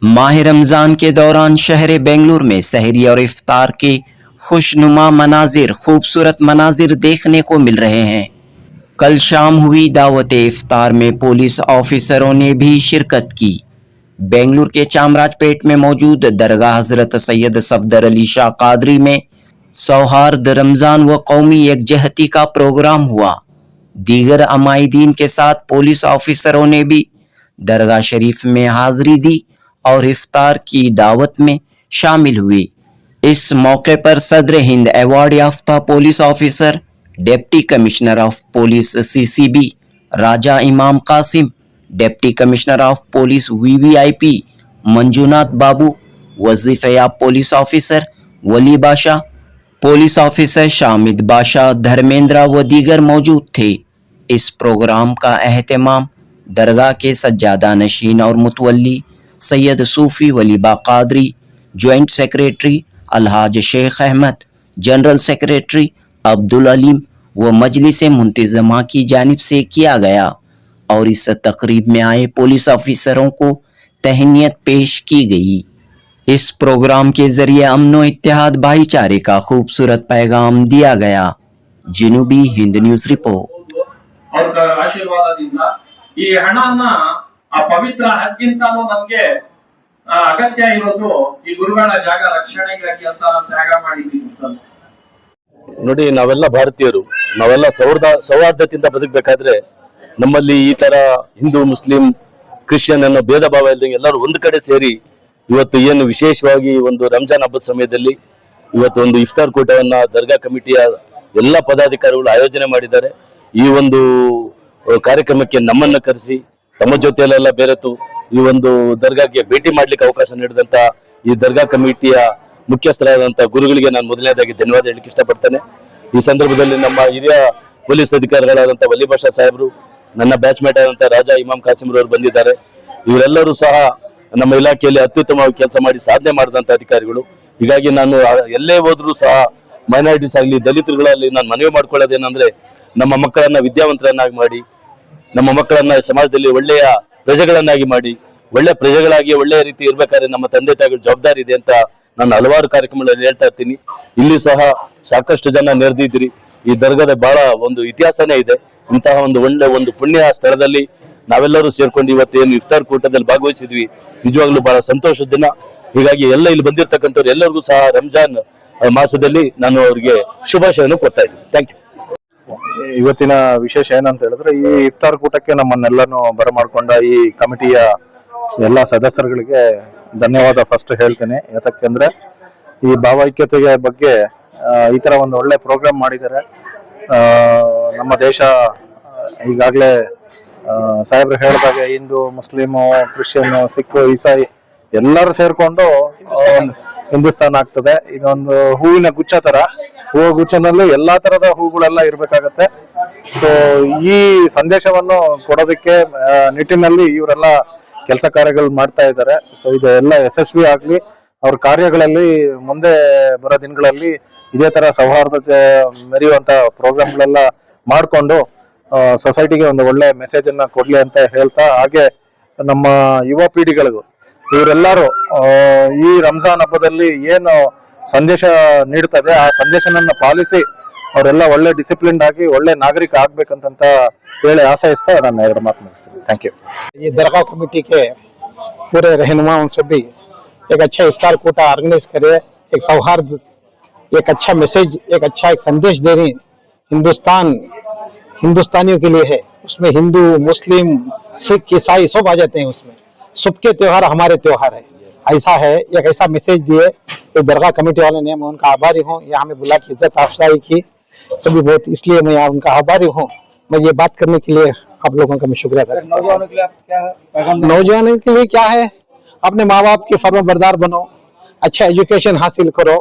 माह रमजान के दौरान शहर बेंगलुरु में सहरी और इफ्तार के खुशनुमा मनाजिर खूबसूरत मनाजिर देखने को मिल रहे हैं। कल शाम हुई दावत इफ्तार में पुलिस ऑफिसरों ने भी शिरकत की। बेंगलुरु के चामराजपेट में मौजूद दरगाह हजरत सैयद सफदर अली शाह कादरी में सौहार्द रमजान व कौमी यकजहती का प्रोग्राम हुआ। दीगर अमायदीन के साथ पुलिस ऑफिसरों ने भी दरगाह शरीफ में हाजिरी दी और इफ्तार की दावत में शामिल हुए। इस मौके पर सदर हिंद अवार्ड याफ्ता police officer deputy commissioner of police CCB Raja Imam Qasim, deputy commissioner of police VVIP Manjunath Babu, वजीफयाब police officer Wali Basha, police officer Shamid Basha, Dharmendra व दीगर मौजूद थे। इस प्रोग्राम का एहतमाम दरगाह के सज्जादा नशीन और मुतवल्ली Syed Sufi Waliba Qadri, joint secretary Alhaj Sheikh Ahmed, general secretary Abdul Aleem व मजलिस मुंतज़मा की जानिब से किया गया और इस तकरीब में आए पुलिस ऑफिसरों को तहनीत पेश की गई। इस प्रोग्राम के जरिए अमन व इत्तेहाद भाईचारे का खूबसूरत पैगाम दिया गया। जनूबी हिंद न्यूज़ रिपोर्ट। ಆಶೀರ್ವಾದದಿಂದ ಈ ಹಣನ ಆ ಪವಿತ್ರ ಹಜ್ಗಿಂತಲೂ ನಮಗೆ ಅಗತ್ಯ ಇರೋದು ಈ ಗುರುಗಳ ಜಾಗ ರಕ್ಷಣೆಗಾಗಿ ಅಂತ ನಾನು ತ್ಯಾಗ ಮಾಡಿದ್ದೀನಿ ಸರ್. ನೋಡಿ, ನಾವೆಲ್ಲ ಭಾರತೀಯರು, ನಾವೆಲ್ಲ ಸೌಹಾರ್ದತೆಯಿಂದ ಬದುಕಬೇಕಾದ್ರೆ ನಮ್ಮಲ್ಲಿ ಈ ತರ ಹಿಂದೂ ಮುಸ್ಲಿಂ ಕ್ರಿಶ್ಚಿಯನ್ ಅನ್ನೋ ಭೇದ ಭಾವ ಇಲ್ಲದಂಗೆ ಎಲ್ಲರೂ ಒಂದು ಕಡೆ ಸೇರಿ ಇವತ್ತು ಏನು ವಿಶೇಷವಾಗಿ ಒಂದು ರಂಜಾನ್ ಹಬ್ಬದ ಸಮಯದಲ್ಲಿ ಇವತ್ತು ಒಂದು ಇಫ್ತಾರ್ ಕೂಟವನ್ನ ದರ್ಗಾ ಕಮಿಟಿಯ ಎಲ್ಲ ಪದಾಧಿಕಾರಿಗಳು ಆಯೋಜನೆ ಮಾಡಿದ್ದಾರೆ. ಈ ಒಂದು ಕಾರ್ಯಕ್ರಮಕ್ಕೆ ನಮ್ಮನ್ನ ಕರೆಸಿ ತಮ್ಮ ಜೊತೆಯಲ್ಲೆಲ್ಲ ಬೆರೆತು ಈ ಒಂದು ದರ್ಗಾಗೆ ಭೇಟಿ ಮಾಡ್ಲಿಕ್ಕೆ ಅವಕಾಶ ನೀಡಿದಂತ ಈ ದರ್ಗಾ ಕಮಿಟಿಯ ಮುಖ್ಯಸ್ಥರಾದಂತ ಗುರುಗಳಿಗೆ ನಾನು ಮೊದಲನೇದಾಗಿ ಧನ್ಯವಾದ ಹೇಳಲಿಕ್ಕೆ ಇಷ್ಟಪಡ್ತೇನೆ. ಈ ಸಂದರ್ಭದಲ್ಲಿ ನಮ್ಮ ಹಿರಿಯ ಪೊಲೀಸ್ ಅಧಿಕಾರಿಗಳಾದಂತ ವಲಿ ಬಾಷಾ ಸಾಹೇಬರು, ನನ್ನ ಬ್ಯಾಚ್ಮೇಟ್ ಆದಂತ ರಾಜಾ ಇಮಾಮ್ ಕಾಸಿಂ ರವರು ಬಂದಿದ್ದಾರೆ. ಇವರೆಲ್ಲರೂ ಸಹ ನಮ್ಮ ಇಲಾಖೆಯಲ್ಲಿ ಅತ್ಯುತ್ತಮವಾಗಿ ಕೆಲಸ ಮಾಡಿ ಸಾಧನೆ ಮಾಡಿದಂತ ಅಧಿಕಾರಿಗಳು. ಹೀಗಾಗಿ ನಾನು ಎಲ್ಲೇ ಹೋದ್ರೂ ಸಹ ಮೈನಾರಿಟೀಸ್ ಆಗಲಿ ದಲಿತರುಗಳಲ್ಲಿ ನಾನು ಮನವಿ ಮಾಡ್ಕೊಳ್ಳೋದೇನಂದ್ರೆ, ನಮ್ಮ ಮಕ್ಕಳನ್ನ ವಿದ್ಯಾವಂತರನ್ನಾಗಿ ಮಾಡಿ, ನಮ್ಮ ಮಕ್ಕಳನ್ನ ಸಮಾಜದಲ್ಲಿ ಒಳ್ಳೆಯ ಪ್ರಜೆಗಳನ್ನಾಗಿ ಮಾಡಿ, ಒಳ್ಳೆ ಪ್ರಜೆಗಳಾಗಿ ಒಳ್ಳೆಯ ರೀತಿ ಇರ್ಬೇಕಾದ್ರೆ ನಮ್ಮ ತಂದೆ ತಾಯಿಗಳ ಜವಾಬ್ದಾರಿ ಇದೆ ಅಂತ ನಾನು ಹಲವಾರು ಕಾರ್ಯಕ್ರಮಗಳಲ್ಲಿ ಹೇಳ್ತಾ ಇರ್ತೀನಿ. ಇಲ್ಲಿ ಸಹ ಸಾಕಷ್ಟು ಜನ ನೆರೆದಿದ್ರಿ. ಈ ದರ್ಗಾದ ಬಹಳ ಒಂದು ಇತಿಹಾಸನೇ ಇದೆ. ಇಂತಹ ಒಂದು ಒಳ್ಳೆ ಒಂದು ಪುಣ್ಯ ಸ್ಥಳದಲ್ಲಿ ನಾವೆಲ್ಲರೂ ಸೇರ್ಕೊಂಡು ಇವತ್ತೇನು ಇಫ್ತಾರ್ ಕೂಟದಲ್ಲಿ ಭಾಗವಹಿಸಿದ್ವಿ, ನಿಜವಾಗ್ಲೂ ಬಹಳ ಸಂತೋಷದ ದಿನ. ಹೀಗಾಗಿ ಎಲ್ಲ ಇಲ್ಲಿ ಬಂದಿರತಕ್ಕಂಥವ್ರು ಎಲ್ಲರಿಗೂ ಸಹ ರಂಜಾನ್ ಮಾಸದಲ್ಲಿ ನಾನು ಅವರಿಗೆ ಶುಭಾಶಯವನ್ನು ಕೊಡ್ತಾ ಇದ್ದೀನಿ. Thank you. ಇವತ್ತಿನ ವಿಶೇಷ ಏನಂತ ಹೇಳಿದ್ರೆ, ಈ ಇಫ್ತಾರ್ ಕೂಟಕ್ಕೆ ನಮ್ಮನ್ನೆಲ್ಲನೂ ಬರಮಾಡ್ಕೊಂಡ ಈ ಕಮಿಟಿಯ ಎಲ್ಲ ಸದಸ್ಯರುಗಳಿಗೆ ಧನ್ಯವಾದ ಫಸ್ಟ್ ಹೇಳ್ತೇನೆ. ಯಾಕಂದ್ರೆ ಈ ಭಾವೈಕ್ಯತೆಯ ಬಗ್ಗೆ ಈ ತರ ಒಂದು ಒಳ್ಳೆ ಪ್ರೋಗ್ರಾಮ್ ಮಾಡಿದ್ದಾರೆ. ನಮ್ಮ ದೇಶ ಈಗಾಗಲೇ ಸಾಹೇಬ್ರು ಹೇಳಿದಾಗೆ ಹಿಂದೂ ಮುಸ್ಲಿಮು ಕ್ರಿಶ್ಚಿಯನ್ ಸಿಖ್ ಇಸಾಯಿ ಎಲ್ಲರೂ ಸೇರ್ಕೊಂಡು ಹಿಂದೂಸ್ತಾನ್ ಆಗ್ತದೆ. ಇದೊಂದು ಹೂವಿನ ಗುಚ್ಛ ತರ, ಹೂವು ಗುಚ್ಛನಲ್ಲಿ ಎಲ್ಲಾ ತರದ ಹೂಗಳೆಲ್ಲ ಇರ್ಬೇಕಾಗತ್ತೆ. ಸೊ ಈ ಸಂದೇಶವನ್ನು ಕೊಡೋದಕ್ಕೆ ನಿಟ್ಟಿನಲ್ಲಿ ಇವರೆಲ್ಲ ಕೆಲಸ ಕಾರ್ಯಗಳು ಮಾಡ್ತಾ ಇದ್ದಾರೆ. ಸೊ ಇದೆಲ್ಲ ಯಶಸ್ವಿ ಆಗ್ಲಿ. ಅವ್ರ ಕಾರ್ಯಗಳಲ್ಲಿ ಮುಂದೆ ಬರೋ ದಿನಗಳಲ್ಲಿ ಇದೇ ತರ ಸೌಹಾರ್ದತೆ ಮೆರೆಯುವಂತ ಪ್ರೋಗ್ರಾಮ್ಗಳೆಲ್ಲ ಮಾಡ್ಕೊಂಡು ಸೊಸೈಟಿಗೆ ಒಂದು ಒಳ್ಳೆ ಮೆಸೇಜ್ ಅನ್ನ ಕೊಡ್ಲಿ ಅಂತ ಹೇಳ್ತಾ, ಹಾಗೆ ನಮ್ಮ ಯುವ ಪೀಳಿಗೆಗಳಿಗೂ ಇವರೆಲ್ಲರೂ ಈ ರಂಜಾನ್ ಹಬ್ಬದಲ್ಲಿ ಏನು ಸಂದೇಶ ನೀಡ್ತದೆ ಆ ಸಂದೇಶನನ್ನ ಪಾಲಿಸಿ ಅವರೆಲ್ಲ ಒಳ್ಳೆ ಡಿಸಿಪ್ಲಿನ್ ಆಗಿ ಒಳ್ಳೆ ನಾಗರಿಕ ಆಗ್ಬೇಕಂತ ಹೇಳಿ ಆಶಯಿಸ್ತಾ ನಾನು ಎರಡು ಮಾತು ಮುಗಿಸ್ತೀನಿ. Thank you. ये दरगाह कमेटी के पूरे रहनुमाओं से भी एक अच्छा इफ्तार कोटा ऑर्गेनाइज करे, एक सौहार्द, एक अच्छा मैसेज, एक अच्छा एक संदेश दे रही हिंदुस्तान हिंदुस्तानियों के लिए है। उसमें हिंदू मुस्लिम सिख ईसाई सब आ जाते हैं। उसमें सबके त्योहार हमारे त्योहार है। ऐसा है, एक ऐसा मैसेज दिए एक दरगाह कमेटी वाले ने। मैं उनका आभारी हूँ। यहाँ हमें बुला के इज्जत अफजाई की सभी बहुत, इसलिए मैं यहाँ उनका आभारी हूँ। मैं ये बात करने के लिए आप लोगों का मैं शुक्रिया अदा करता हूँ। नौजवानों के लिए क्या है, अपने माँ बाप की फर्माबरदार बनो, अच्छा एजुकेशन हासिल करो,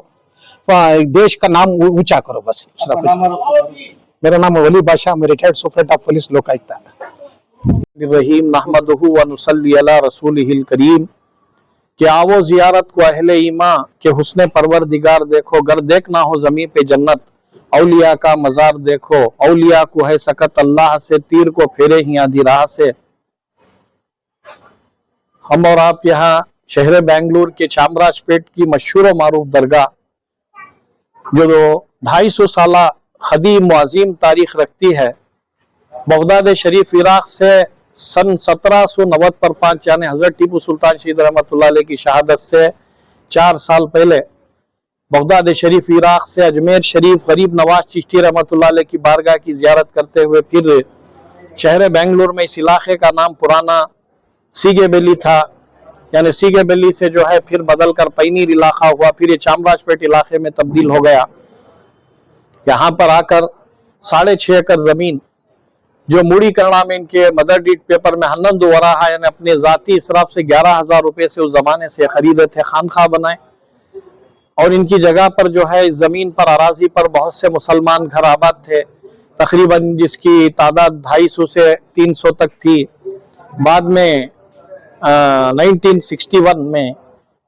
देश का नाम ऊंचा करो, बस दूसरा कुछ। मेरा नाम वली बाशा, मैं retired superintendent of police Lokayukta. रहीम नहमदुहु व नुसल्ली अला रसूलिहिल करीम। कि आवो जियारत को अहले ईमा के हुस्ने परवरदिगार देखो, गर देखना हो जमीन पे जन्नत औलिया का मजार देखो। औलिया को है सकत अल्लाह से, तीर को फेरे ही आधी राह से। हम और आप यहाँ शहर बेंगलुरु के चामराजपेट की मशहूर और मारूफ दरगाह जो 250 साल कदीम व अजीम तारीख रखती है, बगदाद शरीफ इराक से सन 1790 पर 5 यानी हजरत टीपू सुल्तान शहीद रहमतुल्लाह अलैह की शहादत से 4 साल पहले बगदाद शरीफ इराक से अजमेर शरीफ गरीब नवाज चिश्ती रहमतुल्लाह अलैह की बारगाह की जियारत करते हुए फिर शहर बेंगलुरु में इस इलाके का नाम पुराना सीगे बेली था, यानी सीगे बेली से जो है फिर बदल कर पैनीर इलाका हुआ, फिर ये चामराजपेट इलाके में तब्दील हो गया। यहाँ पर आकर 6.5 एकड़ जमीन जो मूड़ी करना में इनके मदर डीड पेपर में हन्नंद वराहा यानी अपने जाती इसराफ से 11,000 रुपए से उस जमाने से खरीदे थे, खानखा बनाए। और इनकी जगह पर जो है इस जमीन पर अराजी पर बहुत से मुसलमान घर आबाद थे, तकरीबन जिसकी तादाद 250 से 300 तक थी। बाद में 1961 में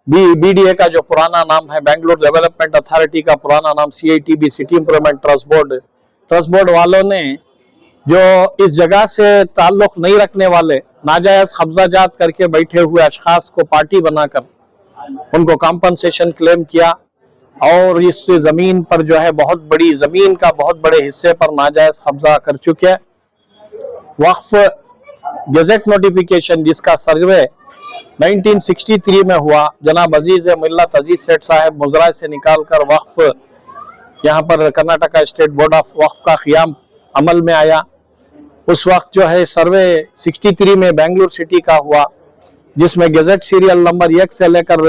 BDA का जो पुराना नाम है बेंगलुरु डेवलपमेंट अथॉरिटी का पुराना नाम CITB city improvement trust board वालों ने जो इस जगह से ताल्लुक नहीं रखने वाले नाजायज कब्जाजात करके बैठे हुए अशखास को पार्टी बनाकर उनको कॉम्पनसेशन क्लेम किया और इस जमीन पर जो है बहुत बड़ी जमीन का बहुत बड़े हिस्से पर नाजायज कब्जा कर चुके हैं। वक्फ गजेट नोटिफिकेशन जिसका सर्वे 1963 में हुआ, जनाब अजीज मिल्लत अजीज सेठ साहब मुजरा से निकालकर वक्फ यहाँ पर कर्नाटका स्टेट बोर्ड ऑफ वक्फ का क़याम अमल में आया। उस वक्त जो है सर्वे 63 में बेंगलुरु सिटी का हुआ, जिसमें गजेट सीरियल नंबर 1 से लेकर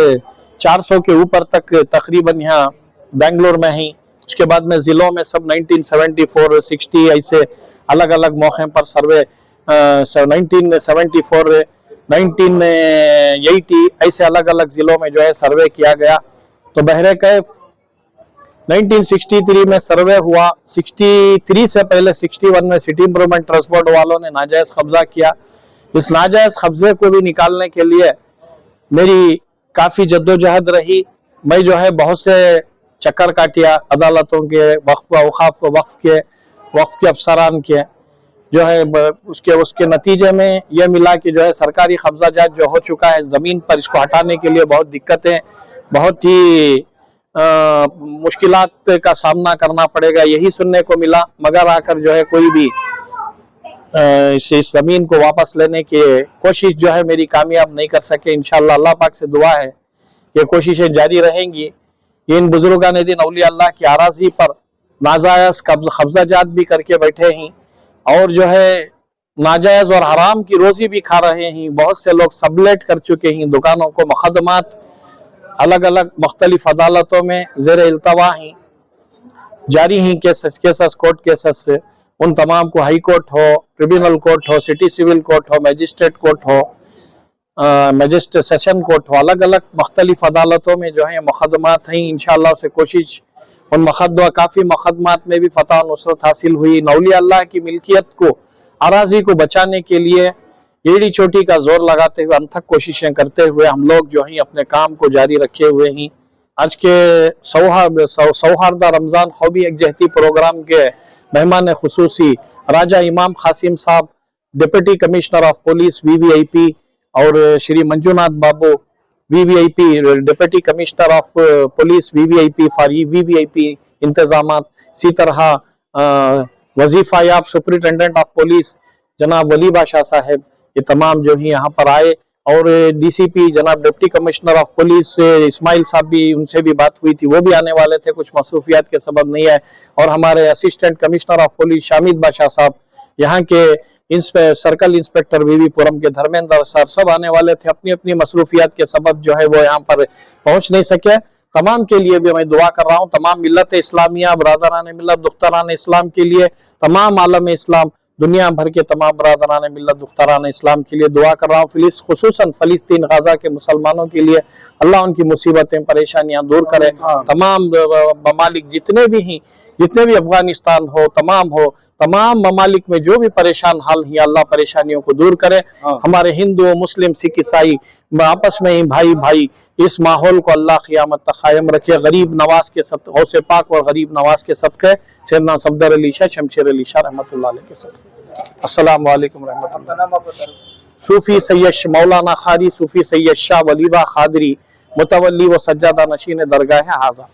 400 के ऊपर तक तकरीबन यहाँ बेंगलुरु में ही। उसके बाद में जिलों में सब 1974, 60 ऐसे अलग अलग मौके पर सर्वे 1974, 1980 ऐसे अलग अलग जिलों में जो है सर्वे किया गया। तो बहरे कैफ 1963 में सर्वे हुआ, 63 से पहले 61 में सिटी इंप्रूवमेंट ट्रस्ट बोर्ड वालों ने नाजायज कब्जा किया। इस नाजायज कब्जे को भी निकालने के लिए मेरी काफी जद्दोजहद रही। मैं जो है बहुत से चक्कर काटिया अदालतों के, वक्फ के अफसरान के, जो है उसके नतीजे में यह मिला कि जो है सरकारी कब्जाजात जो हो चुका है जमीन पर, इसको हटाने के लिए बहुत दिक्कतें, बहुत ही मुश्किलात का सामना करना पड़ेगा, यही सुनने को मिला। मगर आकर जो है कोई भी इस जमीन को वापस लेने की कोशिश जो है मेरी कामयाब नहीं कर सके। इंशाअल्लाह अल्लाह पाक से दुआ है कि कोशिशें जारी रहेंगी। इन बुजुर्गान दिन औलिया अल्लाह की आराजी पर नाजायज कब्जाजात भी करके बैठे हैं और जो है नाजायज और हराम की रोजी भी खा रहे हैं। बहुत से लोग सबलेट कर चुके हैं दुकानों को, मुकदमात अलग अलग मुख्तलिफ अदालतों में ज़ेर इल्तवा हैं, जारी हैं केसेस कोर्ट केसेस से। उन तमाम को हाई कोर्ट हो, ट्रिब्यूनल कोर्ट हो, सिटी सिविल कोर्ट हो, मैजिस्ट्रेट कोर्ट हो, मैजिस्ट्रेट सेशन कोर्ट हो, अलग अलग मुख्तलिफ अदालतों में जो है मुकदमात हैं। इंशाअल्लाह से कोशिश उन काफ़ी मुकदमात में भी फतह और नुसरत हासिल हुई। औलिया अल्लाह की मिल्कियत को, अराजी को बचाने के लिए एड़ी चोटी का जोर लगाते हुए अनथक कोशिशें करते हुए हम लोग जो है अपने काम को जारी रखे हुए हैं। आज के सौहार्दा रमज़ान ख़ौबी एकजहती प्रोग्राम के मेहमान खुसूसी राजा इमाम कासिम साहब, deputy commissioner of police VVIP, और श्री मंजूनाथ बाबू VVIP, deputy commissioner of police VVIP for VVIP इंतजाम। इसी तरह वजीफा याब सुपरिटेंडेंट ऑफ पुलिस जनाब वली बादशाह साहब, ये तमाम जो है यहाँ पर आए। और DCP जनाब deputy commissioner of police Ismail साहब भी, उनसे भी बात हुई थी, वो भी आने वाले थे, कुछ मसरूफियात के सबब नहीं है। और हमारे असिस्टेंट कमिश्नर ऑफ पुलिस शामिद बादशाह साहब, यहाँ के सर्कल इंस्पेक्टर VVपुरम के धर्मेंद्र सर, सब आने वाले थे। अपनी अपनी मसरूफियात के सबब जो है वो यहाँ पर पहुँच नहीं सके। तमाम के लिए भी मैं दुआ कर रहा हूँ, तमाम मिल्लत इस्लामिया, बरादरान मिल्लत, दुख्तरान इस्लाम के लिए, तमाम आलम इस्लाम, दुनिया भर के तमाम बरादरान मिल्लत, दुख्तरान इस्लाम के लिए दुआ कर रहा हूँ। खुसूसन फ़लस्तीन गाजा के मुसलमानों के लिए अल्लाह उनकी मुसीबतें परेशानियां दूर करे। तमाम ममालिक जितने भी हैं, जितने भी अफगानिस्तान हो, तमाम ममालिक में जो भी परेशान हाल हैं, अल्लाह परेशानियों को दूर करे। हमारे हिंदू, मुस्लिम, सिख, ईसाई आपस में ही भाई भाई, इस माहौल को अल्लाह क़यामत तक कायम रखे। गरीब नवाज के गौसे पाक और गरीब नवाज के सदक़े सैयदना सफदर अली शाह, शमशेर अली शाह रहमतुल्लाह अलैह के सदक़े। अस्सलामु अलैकुम रहमतुल्लाह। सूफी सैयद मौलाना खारी सूफी सैयद शाह वलीबा खादरी मुतवल्ली व सज्जादा नशीन दरगाह हाजा।